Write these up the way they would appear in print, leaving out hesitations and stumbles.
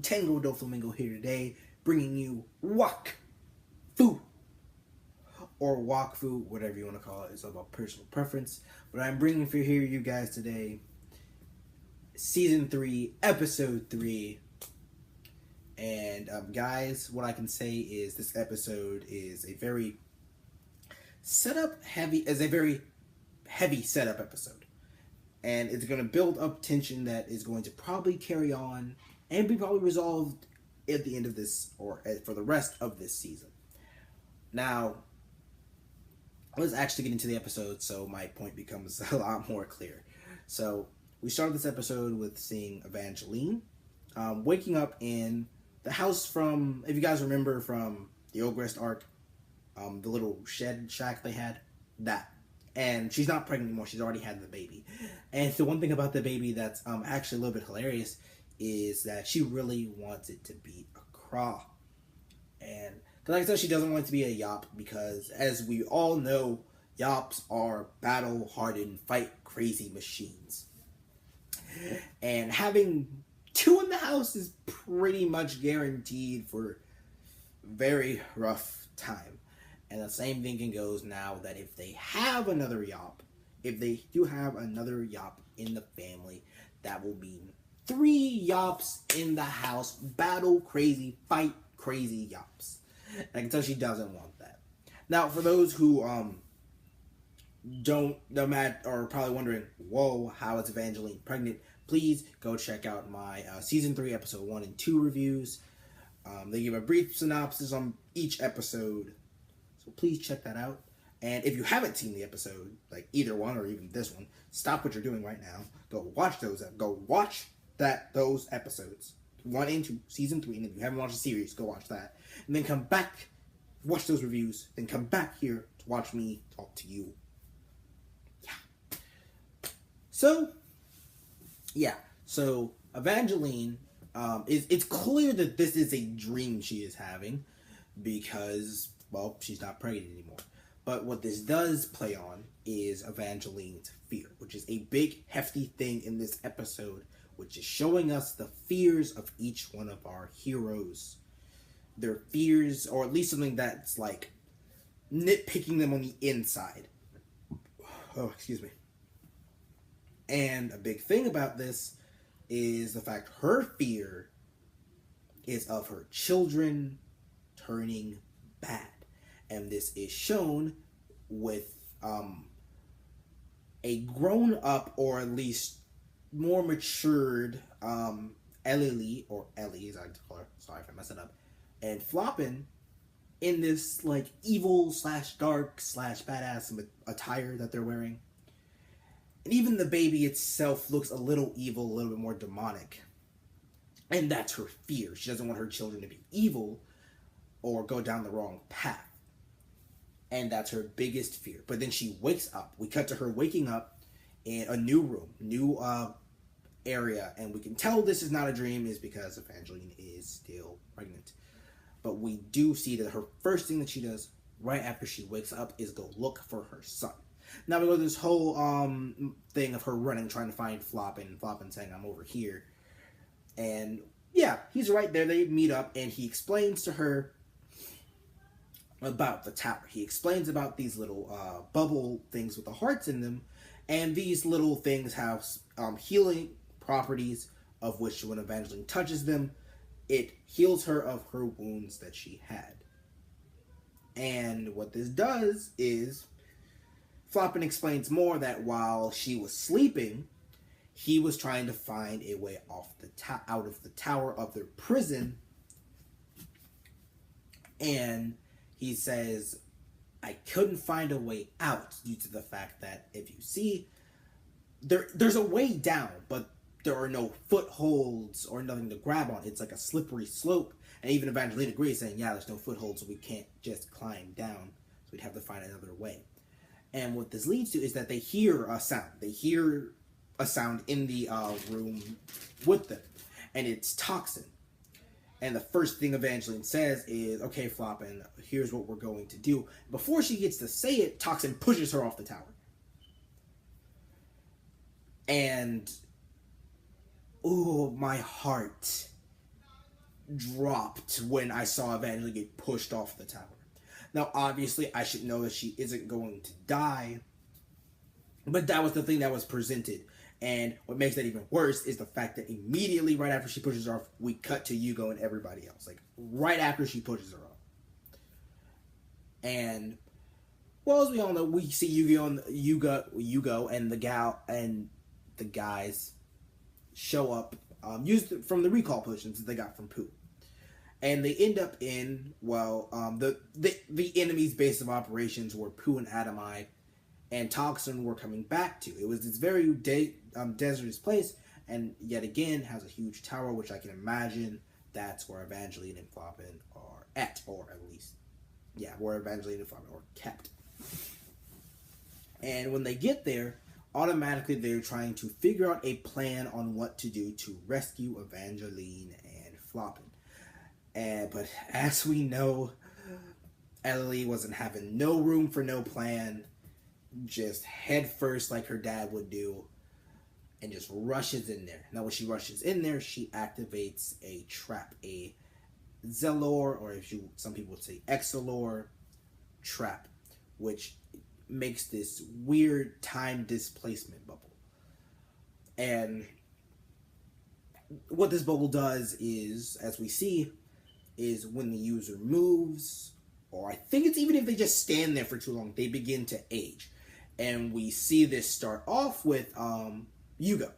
Tango Do Flamingo here today, bringing you Wakfu, or Wakfu, whatever you want to call it. It's all about personal preference. But I'm bringing for here you guys today, Season 3, Episode 3. And guys, what I can say is this episode is a very heavy setup episode. And it's going to build up tension that is going to probably carry on and be probably resolved at the end of this, or for the rest of this season. Now, let's actually get into the episode so my point becomes a lot more clear. So, we start this episode with seeing Evangeline waking up in the house from, if you guys remember from the Ogrest arc, the little shed shack they had, that. And she's not pregnant anymore. She's already had the baby. And the one thing about the baby that's actually a little bit hilarious is that she really wants it to be a craw. And like I said, she doesn't want it to be a yop because, as we all know, yops are battle-hardened, fight-crazy machines. And having two in the house is pretty much guaranteed for very rough time. And the same thing goes now that if they have another yop, if they do have another yop in the family, that will mean 3 yops in the house, battle crazy, fight crazy yops. And I can tell she doesn't want that. Now, for those who are probably wondering, whoa, how is Evangeline pregnant? Please go check out my Season 3, Episode 1 and 2 reviews. They give a brief synopsis on each episode. So please check that out. And if you haven't seen the episode, like either one or even this one, stop what you're doing right now. Go watch those. Those episodes, 1 and 2, Season 3. And if you haven't watched the series, go watch that. And then come back, watch those reviews. Then come back here to watch me talk to you. So Evangeline, it's clear that this is a dream she is having because, well, she's not pregnant anymore. But what this does play on is Evangeline's fear, which is a big, hefty thing in this episode, which is showing us the fears of each one of our heroes. Their fears, or at least something that's like nitpicking them on the inside. Oh, excuse me. And a big thing about this is the fact her fear is of her children turning bad. And this is shown with a grown-up, or at least more matured Ellie, or Ellie as I like to call her, sorry if I mess it up, and Floppin in this like evil / dark / badass attire that they're wearing. And even the baby itself looks a little evil, a little bit more demonic. And that's her fear. She doesn't want her children to be evil or go down the wrong path. And that's her biggest fear. But then she wakes up. We cut to her waking up in a new room, new area. And we can tell this is not a dream is because Evangeline is still pregnant. But we do see that her first thing that she does right after she wakes up is go look for her son. Now we go to this whole thing of her running, trying to find Floppin, and Floppin saying, I'm over here. And yeah, he's right there. They meet up, and he explains to her about the tower. He explains about these little bubble things with the hearts in them, and these little things have healing properties, of which when Evangeline touches them, it heals her of her wounds that she had. And what this does is Floppin explains more that while she was sleeping, he was trying to find a way off out of the tower of their prison. And he says, I couldn't find a way out due to the fact that if you see, there's a way down, but there are no footholds or nothing to grab on. It's like a slippery slope. And even Evangeline agrees, saying, yeah, there's no footholds, so we can't just climb down. So we'd have to find another way. And what this leads to is that they hear a sound. They hear a sound in the room with them. And it's Toxin. And the first thing Evangeline says is, okay, Floppin, here's what we're going to do. Before she gets to say it, Toxin pushes her off the tower. And, oh, my heart dropped when I saw Evangeline get pushed off the tower. Now, obviously, I should know that she isn't going to die, but that was the thing that was presented. And what makes that even worse is the fact that immediately right after she pushes her off, we cut to Yugo and everybody else. Like, right after she pushes her off. And, well, as we all know, we see Yugo and the guys show up, used from the recall potions that they got from Pooh. And they end up in, the enemy's base of operations where Pooh and Adamai and Toxin were coming back to. It was this very desertous place, and yet again has a huge tower, which I can imagine that's where Evangeline and Floppin are at, or at least, where Evangeline and Floppin are kept. And when they get there, automatically they're trying to figure out a plan on what to do to rescue Evangeline and Floppin. But as we know, Ellie wasn't having no room for no plan, just head first like her dad would do, and just rushes in there. Now when she rushes in there, she activates a trap, a Zelor, or some people would say Exolor trap, which makes this weird time displacement bubble. And what this bubble does is, as we see, is when the user moves, or I think it's even if they just stand there for too long, they begin to age. And we see this start off with Yugo.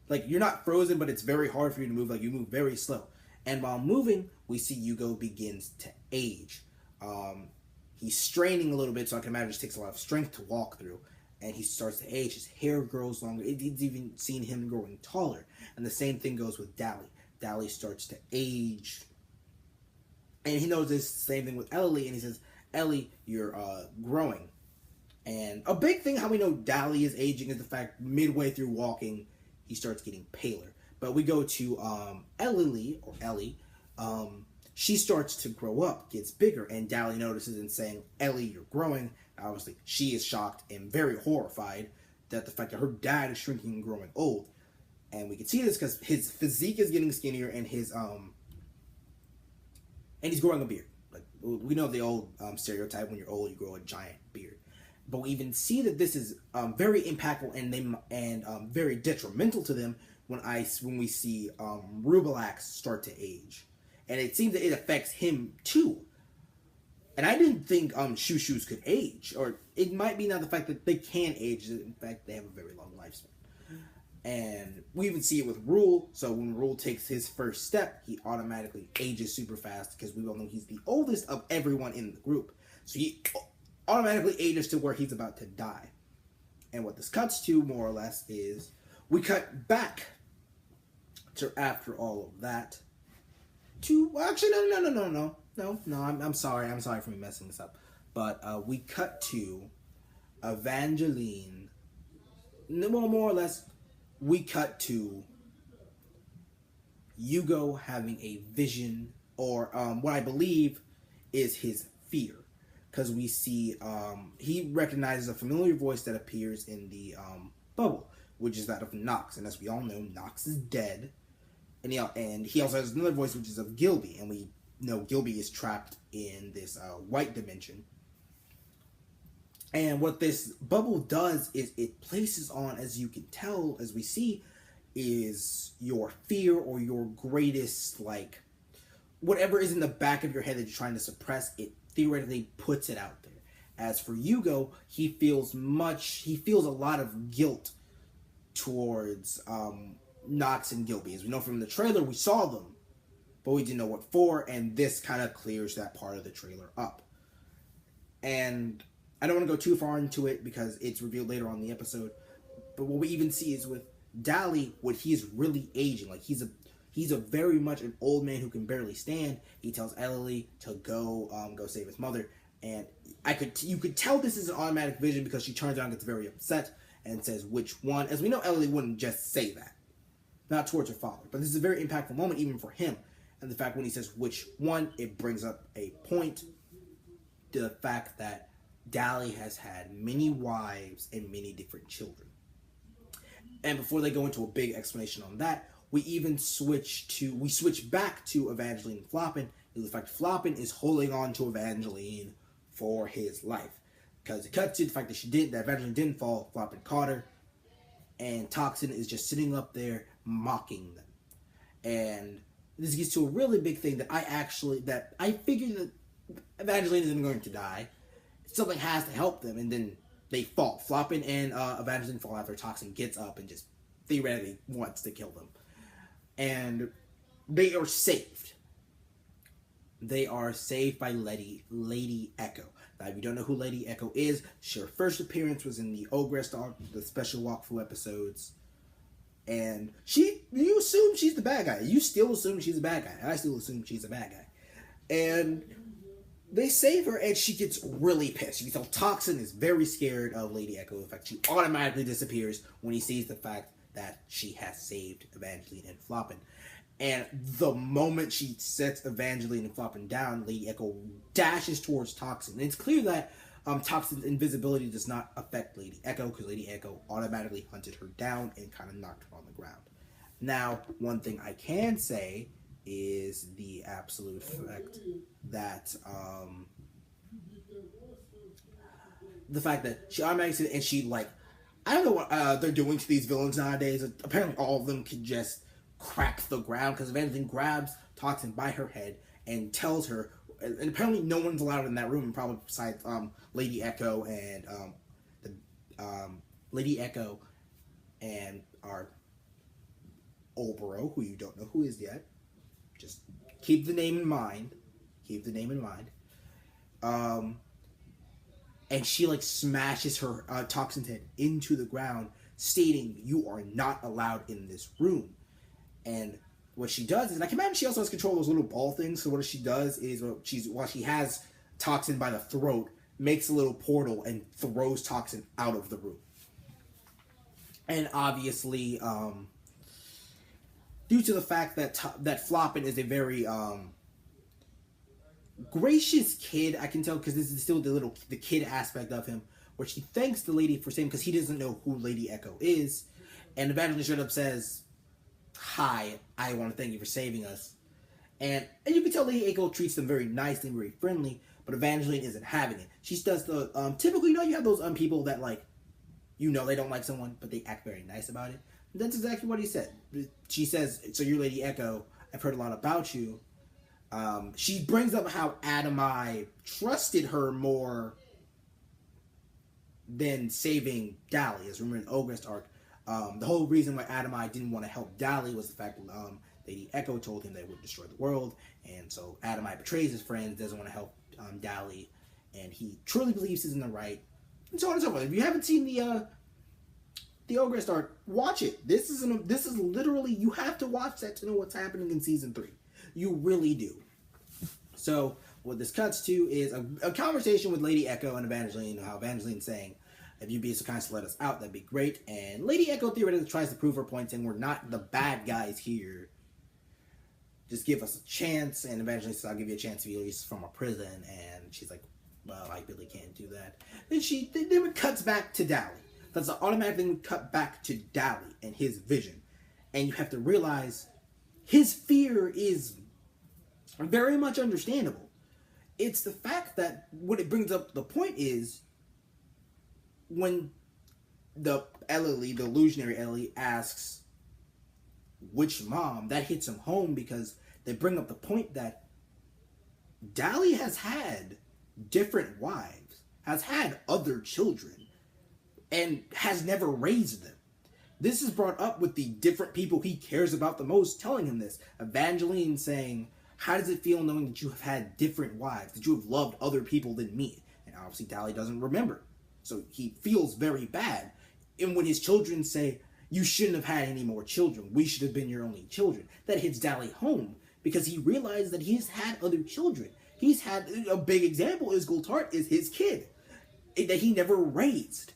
Like, you're not frozen, but it's very hard for you to move. Like, you move very slow. And while moving, we see Yugo begins to age. He's straining a little bit, so I can imagine it takes a lot of strength to walk through. And he starts to age. His hair grows longer. It's even seen him growing taller. And the same thing goes with Dally. Dally starts to age. And he knows this same thing with Ellie, and he says, Ellie, you're growing. And a big thing how we know Dally is aging is the fact midway through walking, he starts getting paler. But we go to Ellie, she starts to grow up, gets bigger, and Dally notices and saying, Ellie, you're growing. Obviously, she is shocked and very horrified that the fact that her dad is shrinking and growing old. And we can see this because his physique is getting skinnier, and and he's growing a beard. Like, we know the old stereotype, when you're old, you grow a giant beard. But we even see that this is very impactful and very detrimental to them when we see Rubelax start to age. And it seems that it affects him too. And I didn't think Shoo-Shoos could age. Or it might be not the fact that they can age. In fact, they have a very long lifespan. And we even see it with Rule. So when Rule takes his first step, he automatically ages super fast because we all know he's the oldest of everyone in the group. So he automatically ages to where he's about to die. And what this cuts to, more or less, is we cut back to after all of that to, well, actually, no, I'm sorry for me messing this up. But we cut to Evangeline, well, more or less, we cut to Yugo having a vision, or what I believe is his fear. Because we see he recognizes a familiar voice that appears in the bubble, which is that of Nox. And as we all know, Nox is dead. And he also has another voice, which is of Gilby. And we know Gilby is trapped in this white dimension. And what this bubble does is it places on, as you can tell, as we see, is your fear or your greatest, like, whatever is in the back of your head that you're trying to suppress, it theoretically puts it out there. As for Yugo, he feels a lot of guilt towards Nox and Gilby. As we know from the trailer, we saw them, but we didn't know what for, and this kind of clears that part of the trailer up. And I don't want to go too far into it because it's revealed later on in the episode, but what we even see is with Dally, what he's really aging. Like, he's a very much an old man who can barely stand. He tells Ellie to go save his mother, and you could tell this is an automatic vision because she turns around and gets very upset and says which one. As we know, Ellie wouldn't just say that, not towards her father, but this is a very impactful moment even for him. And the fact when he says which one, it brings up a point to the fact that Dally has had many wives and many different children. And before they go into a big explanation on that, we switch back to Evangeline and Floppin. In fact, Floppin is holding on to Evangeline for his life. Because it cuts to the fact that Evangeline didn't fall, Floppin caught her, and Toxin is just sitting up there mocking them. And this gets to a really big thing that I figured that Evangeline isn't going to die. Something has to help them, and then they fall. Floppin and Evangeline fall after Toxin gets up and just theoretically wants to kill them. And they are saved. They are saved by Lady Echo. Now, if you don't know who Lady Echo is, her first appearance was in the Ogress arc, the special Wakfu episodes. And you assume she's the bad guy. You still assume she's a bad guy. I still assume she's a bad guy. And they save her, and she gets really pissed. You can tell Toxin is very scared of Lady Echo. In fact, she automatically disappears when he sees the fact that she has saved Evangeline and Floppin. And the moment she sets Evangeline and Floppin down, Lady Echo dashes towards Toxin. And it's clear that Toxin's invisibility does not affect Lady Echo, because Lady Echo automatically hunted her down and kind of knocked her on the ground. Now, one thing I can say is the absolute fact that the fact that she automatically, and she, like, I don't know what they're doing to these villains nowadays. Apparently all of them can just crack the ground, because Evangeline grabs Toxin by her head and tells her, and apparently no one's allowed in that room, probably besides Lady Echo and Lady Echo and our Obero, who you don't know who is yet. Just keep the name in mind. And she, like, smashes her Toxin's head into the ground, stating, "You are not allowed in this room." And what she does is, and I can imagine she also has control of those little ball things. So what she does is, while she has Toxin by the throat, makes a little portal and throws Toxin out of the room. And obviously, due to the fact that Floppin is a very gracious kid, I can tell, because this is still the kid aspect of him, where she thanks the lady for saving, because he doesn't know who Lady Echo is, and Evangeline straight up says, "Hi, I want to thank you for saving us." And you can tell Lady Echo treats them very nicely, very friendly, but Evangeline isn't having it. She does the typically, you have those people that, like, they don't like someone, but they act very nice about it. And that's exactly what he said. She says, "So you're Lady Echo. I've heard a lot about you." She brings up how Adamai trusted her more than saving Dali. As remember in the Ogress arc, the whole reason why Adamai didn't want to help Dali was the fact that Lady Echo told him they would destroy the world, and so Adamai betrays his friends, doesn't want to help Dali, and he truly believes he's in the right, and so on and so forth. If you haven't seen the Ogress arc, watch it. This is literally, you have to watch that to know what's happening in season 3. You really do. So what this cuts to is a conversation with Lady Echo and Evangeline, how Evangeline's saying, "If you'd be so kind as to let us out, that'd be great." And Lady Echo theoretically tries to prove her point, saying, "We're not the bad guys here. Just give us a chance." And Evangeline says, "I'll give you a chance to be released from a prison." And she's like, "Well, I really can't do that." Then it cuts back to Dali. That's the automatic thing. We cut back to Dali and his vision. And you have to realize his fear is very much understandable. It's the fact that what it brings up the point is when the illusionary Ellie asks which mom, that hits him home, because they bring up the point that Dali has had different wives, has had other children, and has never raised them. This is brought up with the different people he cares about the most telling him this. Evangeline saying, "How does it feel knowing that you have had different wives, that you have loved other people than me?" And obviously Dali doesn't remember. So he feels very bad. And when his children say, "You shouldn't have had any more children, we should have been your only children," that hits Dali home, because he realized that he's had other children. He's had, a big example is Goltart is his kid that he never raised.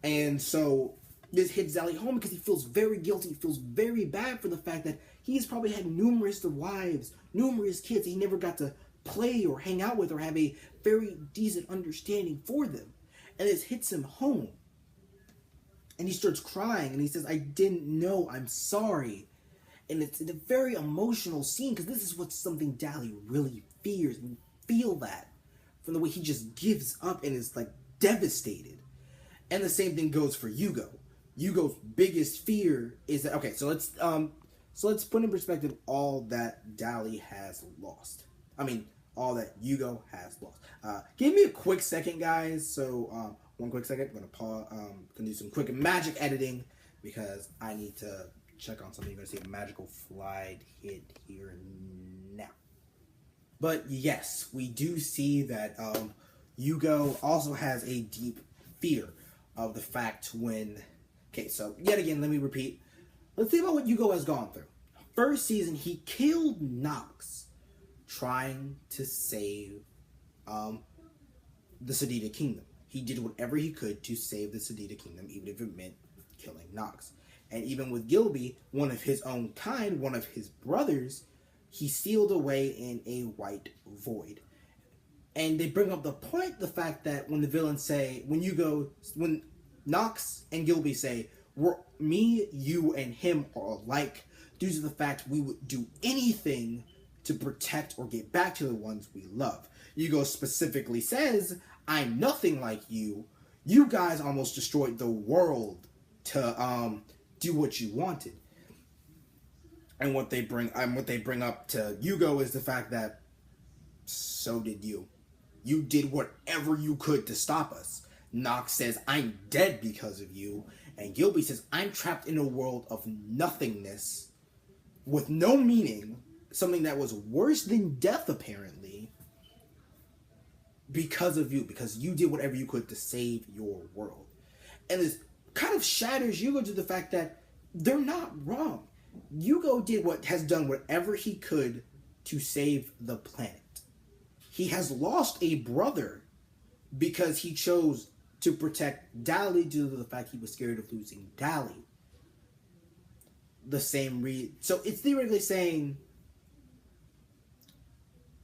And so this hits Dali home because he feels very guilty, he feels very bad for the fact that he's probably had numerous wives, numerous kids he never got to play or hang out with or have a very decent understanding for them. And this hits him home. And he starts crying and he says, "I didn't know, I'm sorry." And it's a very emotional scene because this is what something Dally really fears. And you feel that from the way he just gives up and is like devastated. And the same thing goes for Yugo. Yugo's biggest fear is that let's put in perspective all that Dally has lost. I mean, all that Yugo has lost. Give me a quick second, guys. So one quick second. I'm gonna pause. Gonna do some quick magic editing because I need to check on something. You're gonna see a magical slide hit here now. But yes, we do see that Yugo also has a deep fear of the fact when... Okay, so yet again, let me repeat. Let's think about what Yugo has gone through. First season, he killed Nox trying to save the Sadida Kingdom. He did whatever he could to save the Sadida Kingdom, even if it meant killing Nox. And even with Gilby, one of his own kind, one of his brothers, he sealed away in a white void. And they bring up the fact that when the villains say, when Nox and Gilby say, me, you, and him are alike, due to the fact we would do anything to protect or get back to the ones we love. Yugo specifically says, I'm nothing like you. You guys almost destroyed the world to do what you wanted. And what they bring up to Yugo is the fact that so did you. You did whatever you could to stop us. Nox says, I'm dead because of you. And Gilby says, I'm trapped in a world of nothingness with no meaning, something that was worse than death, apparently, because of you, because you did whatever you could to save your world. And this kind of shatters Yugo to the fact that they're not wrong. Yugo has done whatever he could to save the planet. He has lost a brother because he chose to protect Dally due to the fact he was scared of losing Dally. So it's theoretically saying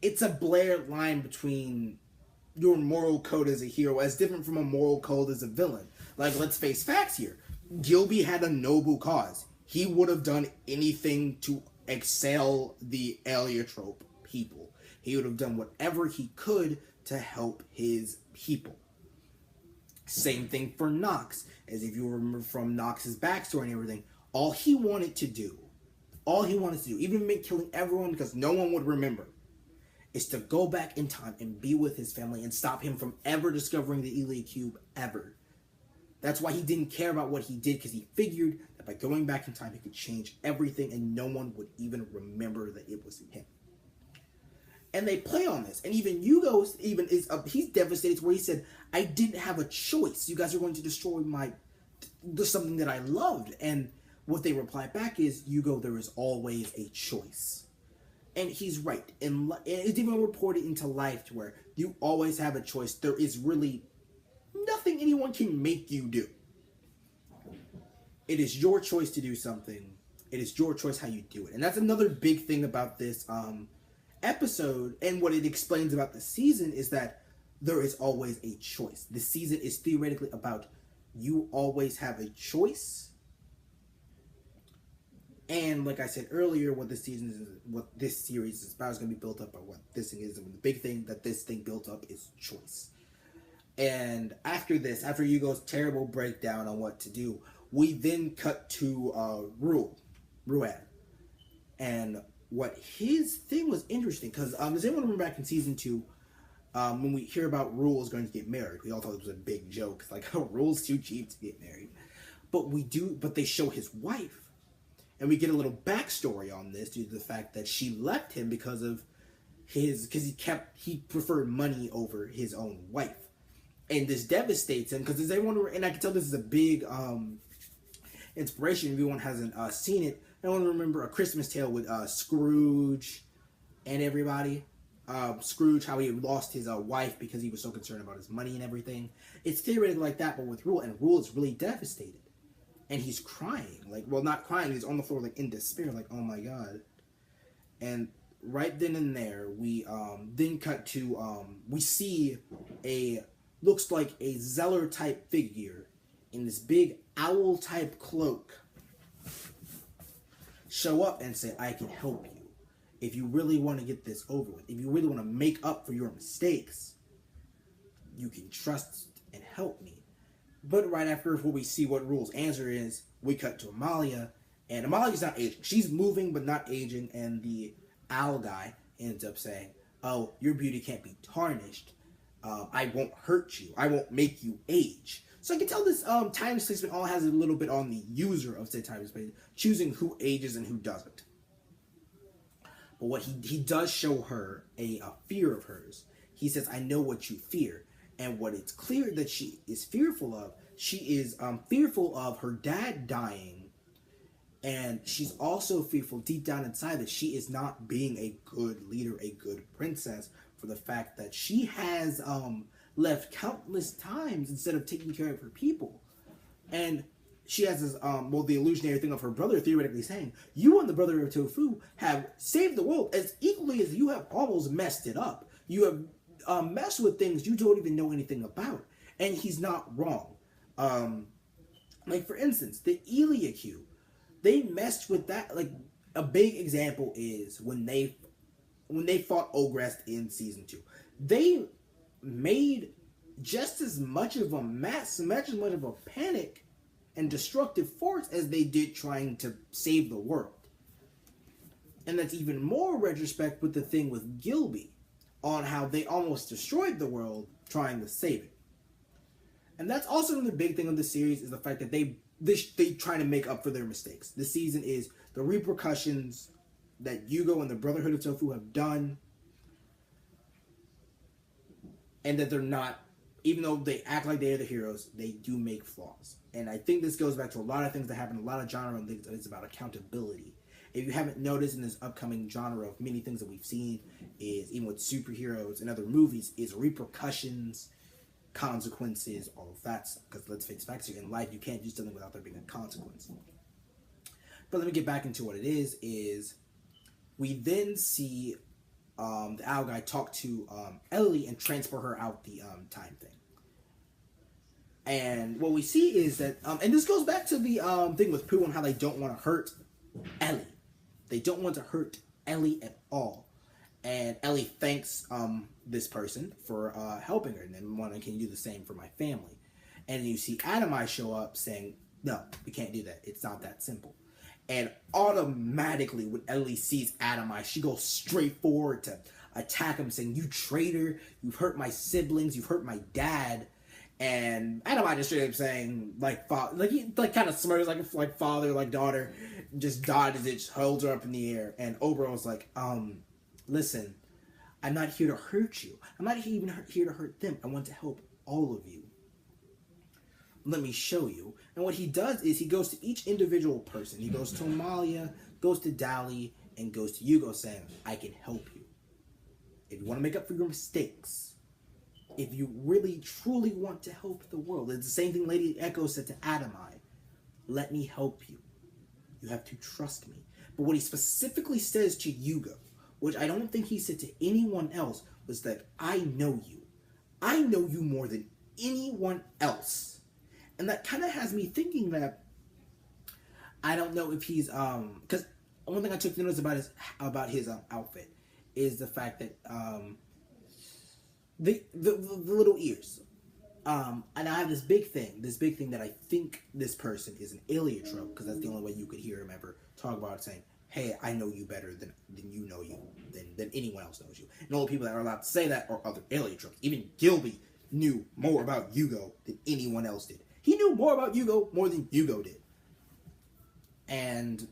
it's a Blair line between your moral code as a hero as different from a moral code as a villain. Like, let's face facts here. Gilby had a noble cause. He would have done anything to excel the Heliotrope people. He would have done whatever he could to help his people. Same thing for Nox, as if you remember from Nox's backstory and everything, all he wanted to do, even meant killing everyone because no one would remember, is to go back in time and be with his family and stop him from ever discovering the Elia Cube ever. That's why he didn't care about what he did, because he figured that by going back in time he could change everything and no one would even remember that it was him. And they play on this. And even Yugo he's devastated where he said, I didn't have a choice. You guys are going to destroy something that I loved. And what they reply back is, Yugo, there is always a choice. And he's right. And it's even reported into life to where you always have a choice. There is really nothing anyone can make you do. It is your choice to do something. It is your choice how you do it. And that's another big thing about this episode, and what it explains about the season is that there is always a choice. The season is theoretically about you always have a choice. And like I said earlier, what this series is about is going to be built up by what this thing is. And the big thing that this thing built up is choice. And after Yugo's terrible breakdown on what to do, we then cut to Ruad. And what his thing was interesting, because does anyone remember back in season 2, when we hear about Rule is going to get married, we all thought it was a big joke, like, oh, Rule's too cheap to get married. But they show his wife, and we get a little backstory on this due to the fact that she left him because he preferred money over his own wife. And this devastates him, because and I can tell this is a big inspiration if everyone hasn't seen it. I want to remember A Christmas Tale with Scrooge and everybody. Scrooge, how he lost his wife because he was so concerned about his money and everything. It's theoretically like that, but with Rule, and Rule is really devastated. And he's crying. Not crying, he's on the floor, in despair, oh my god. And right then and there, we then cut to, we see looks like a Zeller-type figure in this big owl-type cloak. show up and say, I can help you. If you really want to get this over with, if you really want to make up for your mistakes, you can trust and help me. But right after what we see what Rule's answer is, we cut to Amalia, and Amalia's not aging. She's moving but not aging, and the owl guy ends up saying, oh, your beauty can't be tarnished. I won't hurt you. I won't make you age. So I can tell this time displacement all has a little bit on the user of said time displacement, choosing who ages and who doesn't. But what he does show her a fear of hers. He says, I know what you fear. And what it's clear that she is fearful of, she is fearful of her dad dying. And she's also fearful deep down inside that she is not being a good leader, a good princess, for the fact that she has left countless times instead of taking care of her people. And she has this, the illusionary thing of her brother theoretically saying, you and the brother of Tofu have saved the world as equally as you have almost messed it up. You have messed with things you don't even know anything about. And he's not wrong. Like, for instance, the Iliacu, they messed with that. Like, a big example is when they fought Ogrest in season 2. They made just as much of a mess, much as much of a panic and destructive force as they did trying to save the world. And that's even more retrospect with the thing with Gilby, on how they almost destroyed the world trying to save it. And that's also the big thing of the series, is the fact that they try to make up for their mistakes. This season is the repercussions that Yugo and the Brotherhood of Tofu have done, and that they're not, even though they act like they are the heroes, they do make flaws. And I think this goes back to a lot of things that happen, a lot of genre and things. It's about accountability. If you haven't noticed in this upcoming genre of many things that we've seen, is even with superheroes and other movies, is repercussions, consequences, all of that stuff. Because let's face facts here, in life you can't do something without there being a consequence. But let me get back into what it is we then see the owl guy talk to Ellie and transfer her out the time thing. And what we see is that, and this goes back to the thing with Pooh and how they don't want to hurt Ellie. They don't want to hurt Ellie at all. And Ellie thanks this person for helping her, and then one, can you do the same for my family? And you see Adamai show up saying, no, we can't do that. It's not that simple. And automatically, when Ellie sees Adamai, she goes straight forward to attack him, saying, you traitor, you've hurt my siblings, you've hurt my dad. And Adamai just straight up saying, he kind of smirks like father, like daughter, just dodges it, just holds her up in the air. And Oberon's like, listen, I'm not here to hurt you. I'm not even here to hurt them. I want to help all of you. Let me show you. And what he does is he goes to each individual person. He goes to Amalia, goes to Dali, and goes to Yugo, saying, I can help you. If you want to make up for your mistakes, if you really, truly want to help the world, it's the same thing Lady Echo said to Adamai. Let me help you. You have to trust me. But what he specifically says to Yugo, which I don't think he said to anyone else, was that I know you. I know you more than anyone else. And that kind of has me thinking that I don't know if he's because one thing I took notice about his outfit is the fact that the little ears. And I have this big thing that I think this person is an aliotrope, because that's the only way you could hear him ever talk about it, saying, hey, I know you better than you know you, than anyone else knows you. And all the people that are allowed to say that are other aliotropes. Even Gilby knew more about Yugo than anyone else did. He knew more about Yugo more than Yugo did. And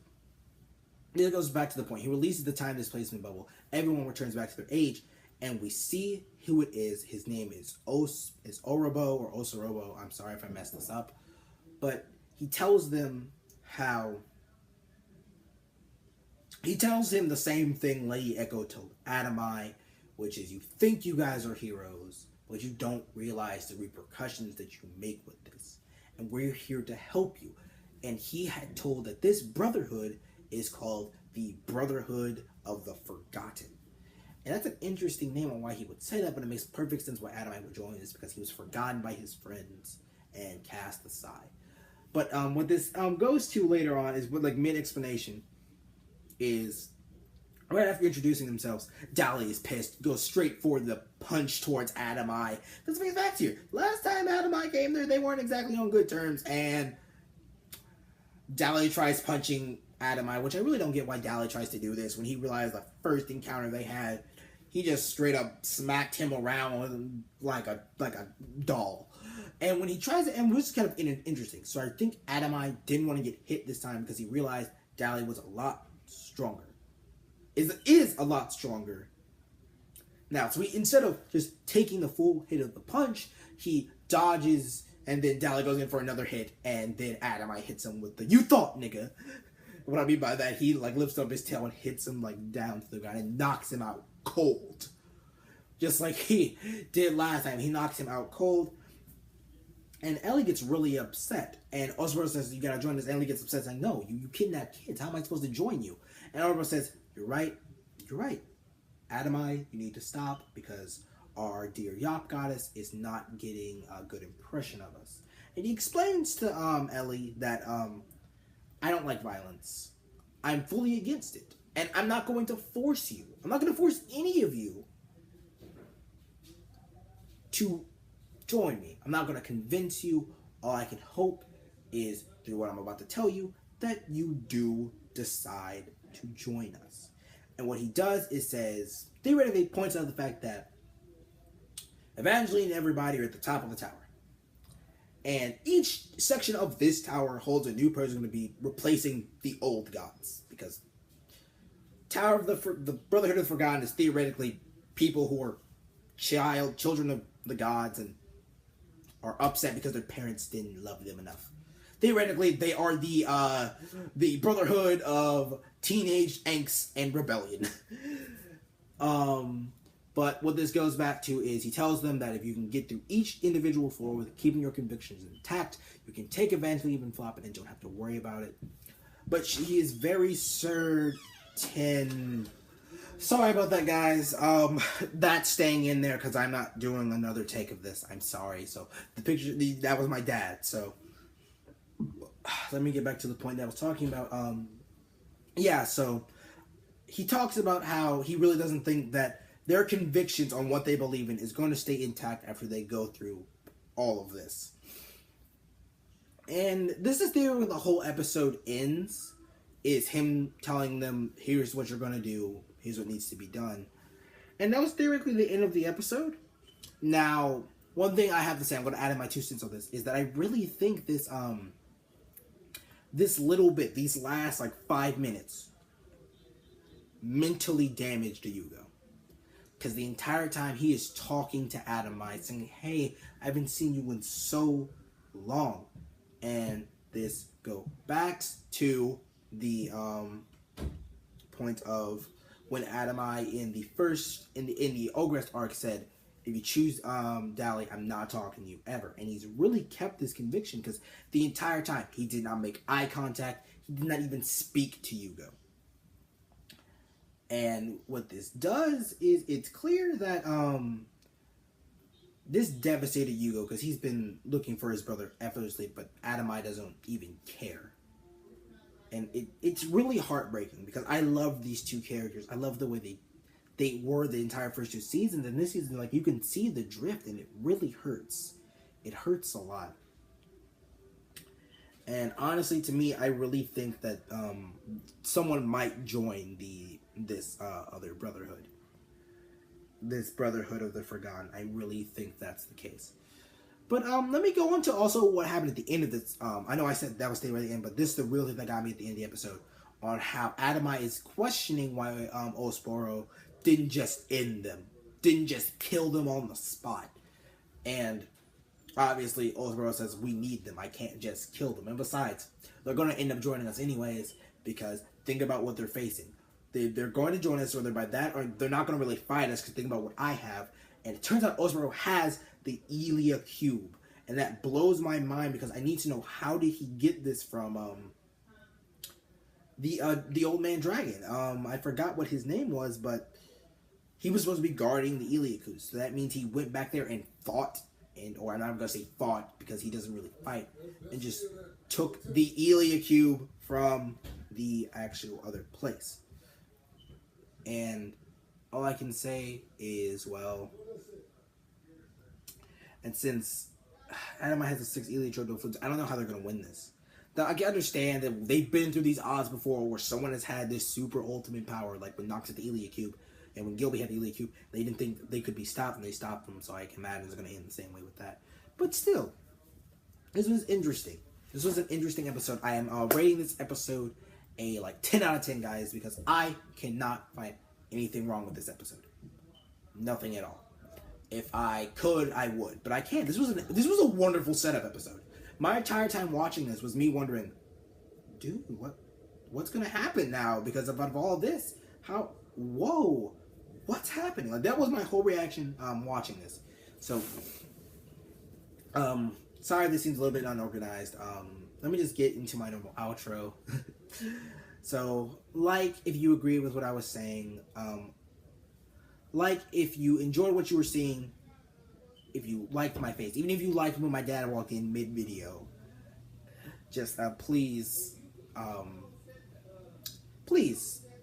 it goes back to the point. He releases the time displacement bubble. Everyone returns back to their age. And we see who it is. His name is Orobo or Osorobo. I'm sorry if I messed this up. But he tells them how... He tells him the same thing Lady Echo told Adamai, which is, you think you guys are heroes, but you don't realize the repercussions that you make with this. And we're here to help you. And he had told that this brotherhood is called the Brotherhood of the Forgotten. And that's an interesting name on why he would say that, but it makes perfect sense why Adamai would join this, because he was forgotten by his friends and cast aside. But what this goes to later on is with mid-explanation, is right after introducing themselves, Dally is pissed, goes straight for the punch towards Adamai. Let's face facts here. Last time Adamai came there, they weren't exactly on good terms, and Dally tries punching Adamai, which I really don't get why Dally tries to do this. When he realized the first encounter they had, he just straight up smacked him around like a doll. And when he tries it, and it was kind of interesting. So I think Adamai didn't want to get hit this time because he realized Dally was a lot stronger. Is a lot stronger. Now, so instead of just taking the full hit of the punch, he dodges, and then Dally goes in for another hit, and then Adamai hits him with the "you thought, nigga." What I mean by that, he like lifts up his tail and hits him like down to the ground and knocks him out cold. Just like he did last time. He knocks him out cold. And Ellie gets really upset. And Osborne says, you gotta join us. Ellie gets upset, saying, no, you kidnapped kids. How am I supposed to join you? And Osborne says, you're right. Adamai, you need to stop because our dear Yop goddess is not getting a good impression of us. And he explains to Ellie that I don't like violence. I'm fully against it. And I'm not going to force you. I'm not going to force any of you to join me. I'm not going to convince you. All I can hope is, through what I'm about to tell you, that you do decide to join us. And what he does is says, theoretically points out the fact that Evangeline and everybody are at the top of the tower. And each section of this tower holds a new person going to be replacing the old gods. Because Tower of the Brotherhood of the Forgotten is theoretically people who are children of the gods and are upset because their parents didn't love them enough. Theoretically, they are the Brotherhood of teenage angst and rebellion. But what this goes back to is he tells them that if you can get through each individual floor with keeping your convictions intact, you can take Evangeline even flop it and don't have to worry about it. But she is very certain. Sorry about that, guys. That's staying in there because I'm not doing another take of this. I'm sorry. So the picture, that was my dad. So let me get back to the point that I was talking about. Yeah, so he talks about how he really doesn't think that their convictions on what they believe in is going to stay intact after they go through all of this. And this is where the whole episode ends, is him telling them, here's what you're going to do, here's what needs to be done. And that was theoretically the end of the episode. Now, one thing I have to say, I'm going to add in my 2 cents on this, is that I really think this, this little bit, these last like 5 minutes, mentally damaged Yugo. Because the entire time he is talking to Adamai, saying, hey, I haven't seen you in so long. And this go back to the point of when Adamai in the Ogress arc said, if you choose Dally, I'm not talking to you ever. And he's really kept this conviction because the entire time he did not make eye contact. He did not even speak to Yugo. And what this does is it's clear that this devastated Yugo because he's been looking for his brother effortlessly, but Adamai doesn't even care. And it's really heartbreaking because I love these two characters. I love the way they were the entire first 2 seasons. And this season, like, you can see the drift and it really hurts. It hurts a lot. And honestly, to me, I really think that someone might join this other brotherhood. This Brotherhood of the Forgotten. I really think that's the case. But let me go on to also what happened at the end of this. I know I said that was staying right at the end, but this is the real thing that got me at the end of the episode. On how Adamai is questioning why Osporo didn't just end them. Didn't just kill them on the spot. And obviously, Osporo says, we need them. I can't just kill them. And besides, they're going to end up joining us anyways, because think about what they're facing. They're going to join us, whether by that, or they're not going to really fight us, because think about what I have. And it turns out Osporo has the Elia Cube. And that blows my mind, because I need to know, how did he get this from the old man dragon? I forgot what his name was, but he was supposed to be guarding the Elia Cube. So that means he went back there and fought, or I'm not going to say fought, because he doesn't really fight, and just took the Elia Cube from the actual other place. And all I can say is, well, and since Adamite has a 6 Eliotropal flutes, I don't know how they're going to win this. Now, I can understand that they've been through these odds before where someone has had this super ultimate power, like when Nox had the Elia Cube, and when Gilby had the Elia Cube, they didn't think they could be stopped, and they stopped them, so I can imagine it's going to end the same way with that. But still, this was interesting. This was an interesting episode. I am rating this episode a 10 out of 10, guys, because I cannot find anything wrong with this episode. Nothing at all. If I could, I would, but I can't. This was a wonderful setup episode. My entire time watching this was me wondering, dude, what's gonna happen now because of all this? Whoa, what's happening? Like, that was my whole reaction watching this. So, sorry this seems a little bit unorganized. Let me just get into my normal outro. So, if you agree with what I was saying, if you enjoyed what you were seeing, if you liked my face, even if you liked when my dad walked in mid-video, just please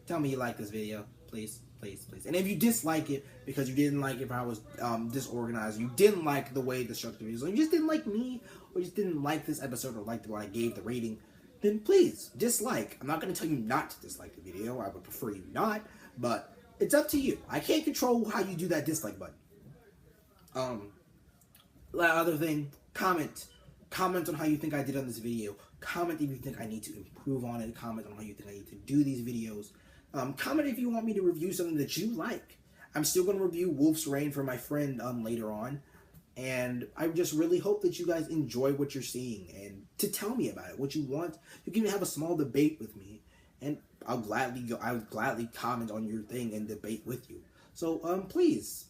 tell me you like this video. Please. And if you dislike it because you didn't like if I was disorganized, you didn't like the way the structure videos, or you just didn't like me, or you just didn't like this episode, or liked what I gave the rating, then please dislike. I'm not going to tell you not to dislike the video. I would prefer you not, but it's up to you. I can't control how you do that dislike button. Other thing, comment on how you think I did on this video. Comment if you think I need to improve on it. Comment on how you think I need to do these videos. Comment if you want me to review something that you like. I'm still going to review Wolf's Reign for my friend later on. And I just really hope that you guys enjoy what you're seeing and to tell me about it, what you want. You can have a small debate with me, and I would gladly comment on your thing and debate with you. So please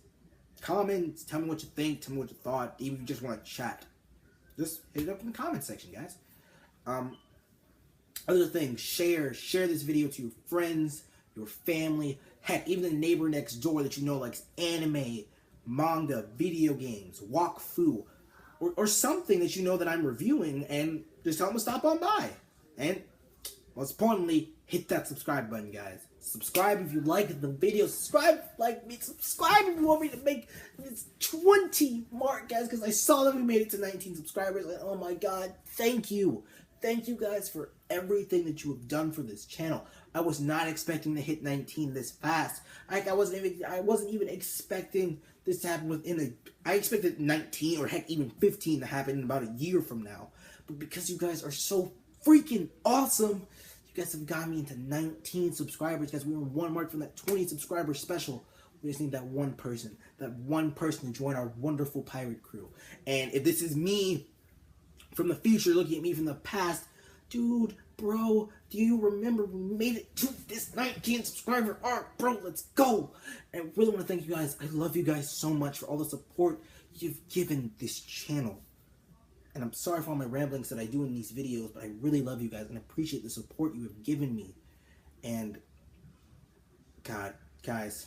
comment, tell me what you think, tell me what you thought. Even if you just want to chat, just hit it up in the comment section, guys. Other things, share this video to your friends, your family, heck, even the neighbor next door that you know likes anime, manga, video games, Wakfu, or something that you know that I'm reviewing, and just tell them to stop on by. And most importantly, hit that subscribe button, guys. Subscribe if you like the video. Subscribe if you like me. Subscribe if you want me to make this 20 mark, guys, because I saw that we made it to 19 subscribers. Like, oh my god, thank you. Thank you guys for everything that you have done for this channel. I was not expecting to hit 19 this fast. I wasn't even expecting this to happen I expected 19 or heck even 15 to happen in about a year from now. But because you guys are so freaking awesome, you guys have got me into 19 subscribers, guys. We were one mark from that 20 subscriber special. We just need that one person to join our wonderful pirate crew. And if this is me from the future looking at me from the past, dude, bro, do you remember we made it to this 19 subscriber arc, bro? Let's go. And I really want to thank you guys. I love you guys so much for all the support you've given this channel. And I'm sorry for all my ramblings that I do in these videos, but I really love you guys and appreciate the support you have given me. And God, guys,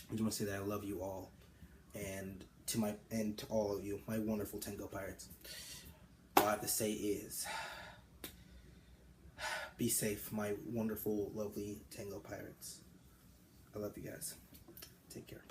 I just want to say that I love you all, and to all of you, my wonderful Tengo Pirates. All I have to say is, be safe, my wonderful, lovely Tango Pirates. I love you guys. Take care.